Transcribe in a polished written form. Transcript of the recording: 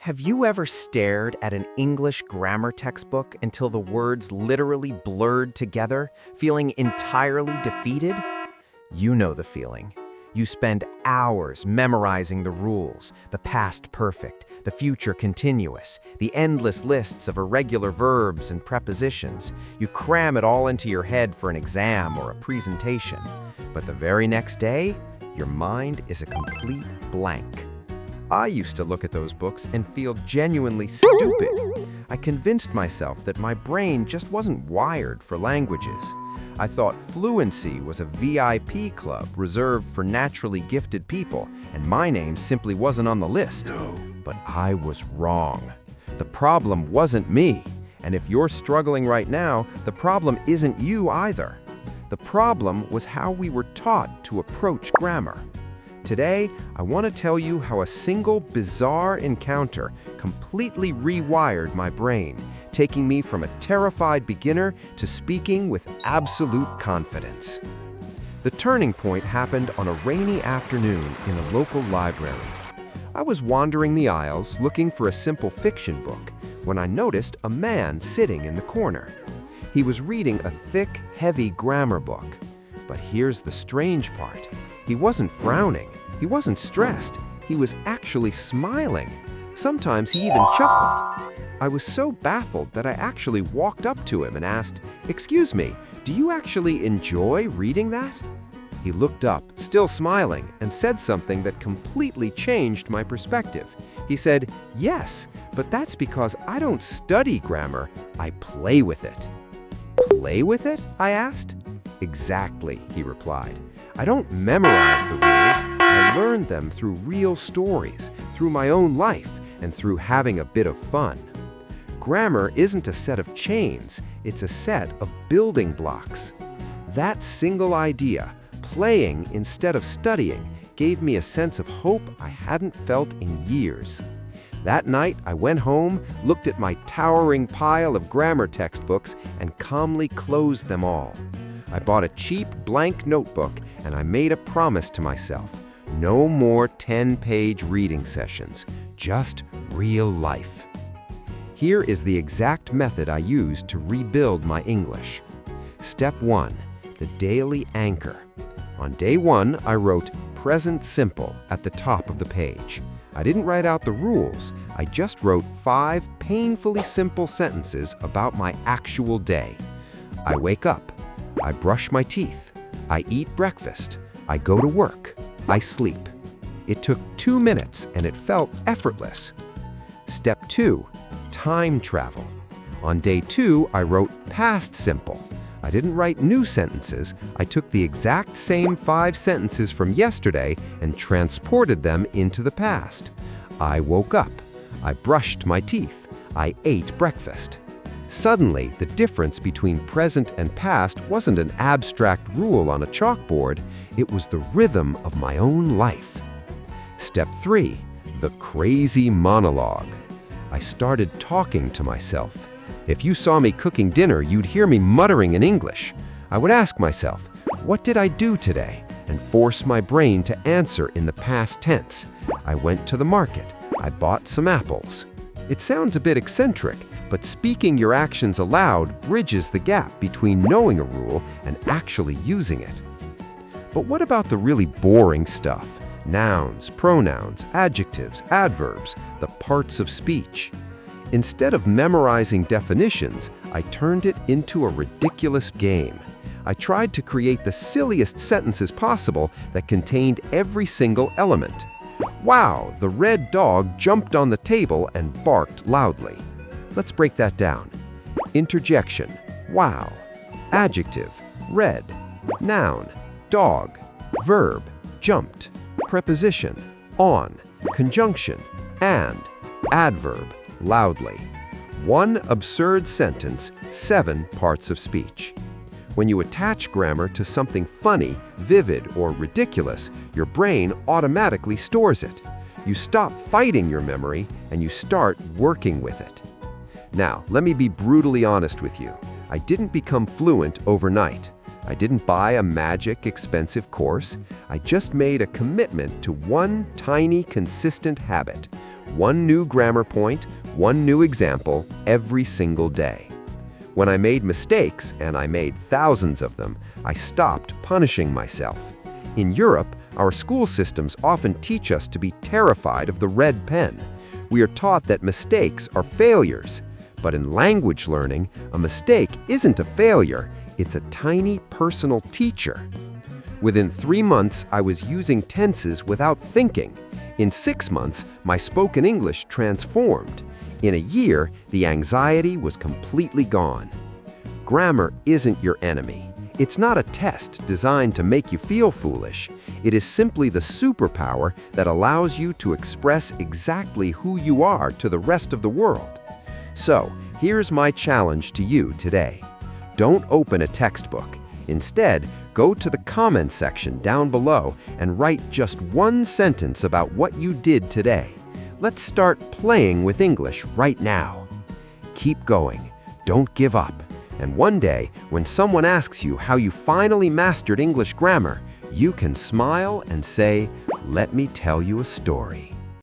Have you ever stared at an English grammar textbook until the words literally blurred together, feeling entirely defeated? You know the feeling. You spend hours memorizing the rules, the past perfect, the future continuous, the endless lists of irregular verbs and prepositions. You cram it all into your head for an exam or a presentation. But the very next day, your mind is a complete blank. I used to look at those books and feel genuinely stupid. I convinced myself that my brain just wasn't wired for languages. I thought fluency was a VIP club reserved for naturally gifted people, and my name simply wasn't on the list. But I was wrong. The problem wasn't me, and if you're struggling right now, the problem isn't you either. The problem was how we were taught to approach grammar. Today, I want to tell you how a single bizarre encounter completely rewired my brain, taking me from a terrified beginner to speaking with absolute confidence. The turning point happened on a rainy afternoon in a local library. I was wandering the aisles looking for a simple fiction book when I noticed a man sitting in the corner. He was reading a thick, heavy grammar book. But here's the strange part. He wasn't frowning. He wasn't stressed. He was actually smiling. Sometimes he even chuckled. I was so baffled that I actually walked up to him and asked, "Excuse me, do you actually enjoy reading that?" He looked up, still smiling, and said something that completely changed my perspective. He said, "Yes, but that's because I don't study grammar, I play with it." "Play with it?" I asked. "Exactly," he replied. "I don't memorize the rules, I learn them through real stories, through my own life, and through having a bit of fun." Grammar isn't a set of chains, it's a set of building blocks. That single idea, playing instead of studying, gave me a sense of hope I hadn't felt in years. That night, I went home, looked at my towering pile of grammar textbooks, and calmly closed them all. I bought a cheap blank notebook and I made a promise to myself. No more 10-page reading sessions, just real life. Here is the exact method I used to rebuild my English. Step 1, the daily anchor. On day 1, I wrote present simple at the top of the page. I didn't write out the rules, I just wrote 5 painfully simple sentences about my actual day. I wake up. I brush my teeth. I eat breakfast. I go to work. I sleep. It took 2 minutes and it felt effortless. Step 2, time travel. On day 2, I wrote past simple. I didn't write new sentences. I took the exact same 5 sentences from yesterday and transported them into the past. I woke up. I brushed my teeth. I ate breakfast. Suddenly, the difference between present and past wasn't an abstract rule on a chalkboard, it was the rhythm of my own life. Step 3, the crazy monologue. I started talking to myself. If you saw me cooking dinner, you'd hear me muttering in English. I would ask myself, what did I do today? And force my brain to answer in the past tense. I went to the market. I bought some apples. It sounds a bit eccentric, but speaking your actions aloud bridges the gap between knowing a rule and actually using it. But what about the really boring stuff? Nouns, pronouns, adjectives, adverbs, the parts of speech. Instead of memorizing definitions, I turned it into a ridiculous game. I tried to create the silliest sentences possible that contained every single element. Wow, the red dog jumped on the table and barked loudly. Let's break that down. Interjection, wow. Adjective, red. Noun, dog. Verb, jumped. Preposition, on. Conjunction, and. Adverb, loudly. 1 absurd sentence, 7 parts of speech. When you attach grammar to something funny, vivid, or ridiculous, your brain automatically stores it. You stop fighting your memory and you start working with it. Now, let me be brutally honest with you. I didn't become fluent overnight. I didn't buy a magic, expensive course. I just made a commitment to one tiny, consistent habit. One new grammar point, one new example every single day. When I made mistakes, and I made thousands of them, I stopped punishing myself. In Europe, our school systems often teach us to be terrified of the red pen. We are taught that mistakes are failures. But in language learning, a mistake isn't a failure, it's a tiny personal teacher. Within 3 months, I was using tenses without thinking. In 6 months, my spoken English transformed. In a year, the anxiety was completely gone. Grammar isn't your enemy. It's not a test designed to make you feel foolish. It is simply the superpower that allows you to express exactly who you are to the rest of the world. So, here's my challenge to you today. Don't open a textbook. Instead, go to the comments section down below and write just one sentence about what you did today. Let's start playing with English right now. Keep going. Don't give up. And one day, when someone asks you how you finally mastered English grammar, you can smile and say, "Let me tell you a story."